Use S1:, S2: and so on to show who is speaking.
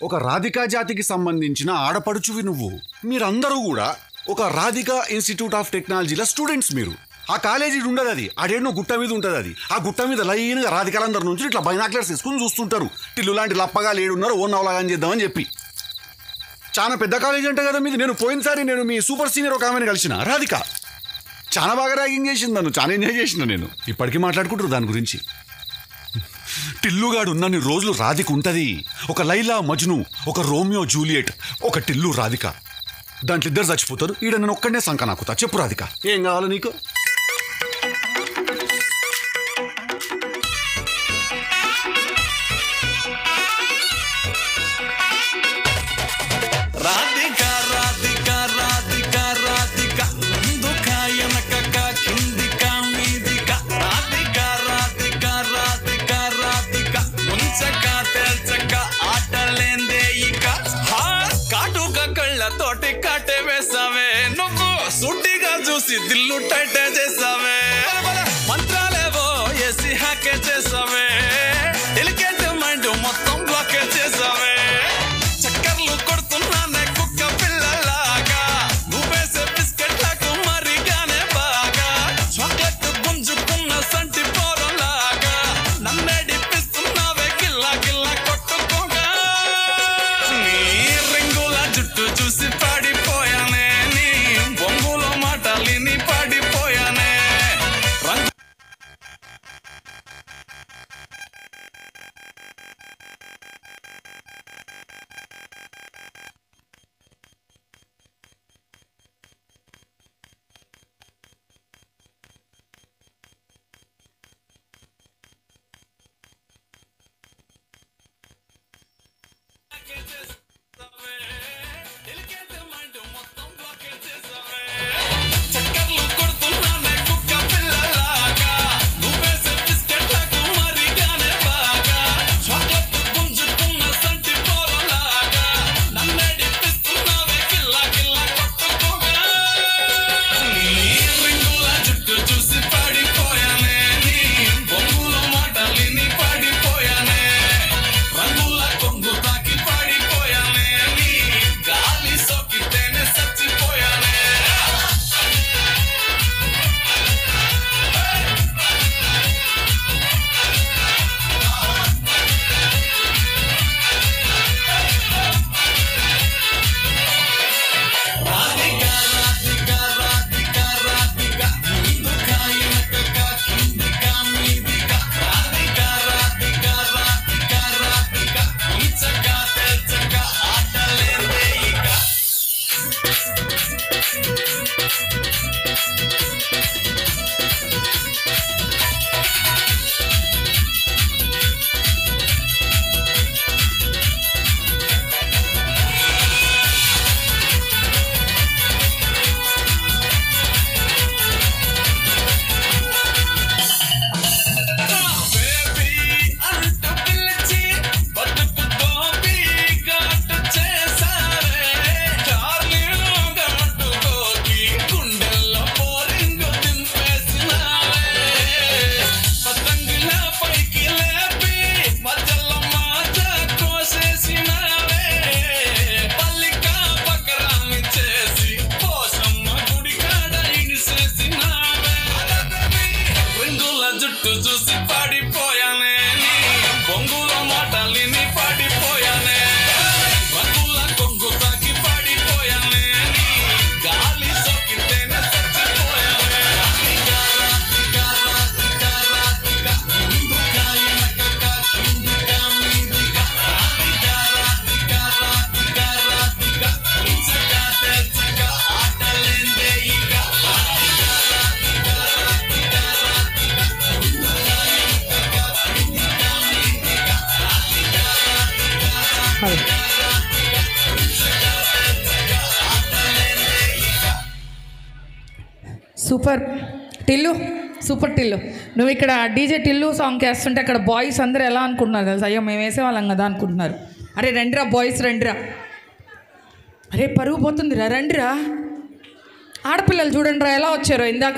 S1: ఒక రాధికా జాతికి సంబంధించిన ఆడపడుచువి నువ్వు. మీరందరూ కూడా ఒక రాధికా ఇన్స్టిట్యూట్ ఆఫ్ టెక్నాలజీలో స్టూడెంట్స్. మీరు ఆ కాలేజీ ఉండదు, అది ఆడేనో గుట్ట మీద ఉంటుంది. అది ఆ గుట్ట మీద లైన్గా రాధికాలందరి నుంచి ఇట్లా బైనాక్లర్స్ తీసుకుని చూస్తుంటారు. టిల్లు లాంటి లప్పగా లేడున్నారు, ఓ నవలాగాని చేద్దామని చెప్పి. చాలా పెద్ద కాలేజీ అంటే కదా మీది. నేను పోయినసారి మీ సూపర్ సీనియర్ ఒక ఆమెను కలిసిన, రాధిక. చాలా బాగా ర్యాగింగ్ చేసింది నన్ను, చాలా ఎంజాయ్ చేసిన నేను. ఇప్పటికీ మాట్లాడుకుంటారు దాని గురించి. టిల్లుగాడు ఉన్నన్ని రోజులు రాధిక ఉంటుంది. ఒక లైలా మజ్ను, ఒక రోమియో జూలియట్, ఒక టిల్లు రాధిక. దాంట్లో ఇద్దరు చచ్చిపోతారు. ఈడ నేను ఒక్కడనే సంక నాకుతా. చెప్పు రాధిక, ఏం కావాలి నీకు?
S2: తోటి కాటే వేసావే, నువ్వు సుట్టిగా చూసి దిల్లు టైటే చేసావే, మంత్రాలేవో ఏసి హ్యాకే చేసావే, డెలికేట్ మైండ్ మొత్తం బ్లాకే చేసావే, చక్కర్లు కొడుతున్నానే కుక్క పిల్లలాగా, నువ్వేసే బిస్కెట్ లకు మరిగానే బాగా, చాక్లెట్ గుంజుకున్న సంటి పోరలాగా, నన్నే డిప్పిస్తున్నావే గిల్లా గిల్లా కొట్టుకోగా, నీ రింగుల జుట్టు చూసి పాడిపోయానే, నీ బొంగులో మాటలిని పాడిపోయానే. చక్కర్లు కొడుతున్నానే కుక్క పిల్లలాగా, నువ్వేసే బిస్కెట్ లకు మరిగానే బాగా, చాక్లెట్ గుంజుకున్న సంటి పోరలాగా, నన్నే డిప్పిస్తున్నావే గిల్లా గిల్లా కొట్టుకోగా, నీ రింగుల జుట్టు చూసి పాడిపోయానే, నీ బొంగులో మాటలిని పాడిపోయానే, రంగుల కొంగు తాకి పాడిపోయానే, నీ గాలి సోకితేనే చచ్చిపోయానే. రాధికా రాధికా రాధికా రాధికా, ముందుగా వెనకగా కిందిగా మీదిగా, రాధికా రాధికా రాధికా రాధికా, ఇంచగా తెచ్చగా ఆటలేందే ఇక. బేబీ అంటూ పిలిచి బతుకు గోపి ఘాటు చేసావే, డార్లింగ్ అంటూ గోకి గుండెల్లో బోరింగ్ దింపేసినావే, పతంగిలా పైకి లేపి మధ్యలో మాట కోసేసినావే, పల్లిక పకరాన్ని చేసి పోషమ్మ గుడి కాడ ఇనిసేసినావే, రింగుల జుట్టు చూసి పాడిపోయానే, నీ బొంగుల మాటలిని పాడిపోయానే, రంగుల కొంగు తాకి పాడిపోయానే, నీ గాలి సోకితేనే చచ్చిపోయానే. రాధికా రాధికా రాధికా రాధికా, ముందుగా వెనకగా కిందిగా మీదిగా, రాధికా రాధికా రాధికా రాధికా, ఇంచగా తెచ్చగా ఆటలేందే ఇక. రాధికా రాధికా రాధికా రాధికా, ముందుగా వెనకగా కిందిగా మీదిగా, రాధికా రాధికా రాధికా రాధికా, ఇంచగా తెచ్చగా ఆటలేందే ఇక.
S3: Super Tillu, super Tillu. నువ్వు ఇక్కడ డీజే టిల్లు సాంగ్ వేస్తుంటే అక్కడ బాయ్స్ అందరూ ఎలా అనుకుంటున్నారు తెలుసా? అయ్యో మేము వేసేవాళ్ళం కదా అనుకుంటున్నారు. అరే రండిరా బాయ్స్ రండిరా, అరే పరుగు పోతుందిరా రండిరా. ఆడపిల్లలు చూడండిరా ఎలా వచ్చారో ఇందాక.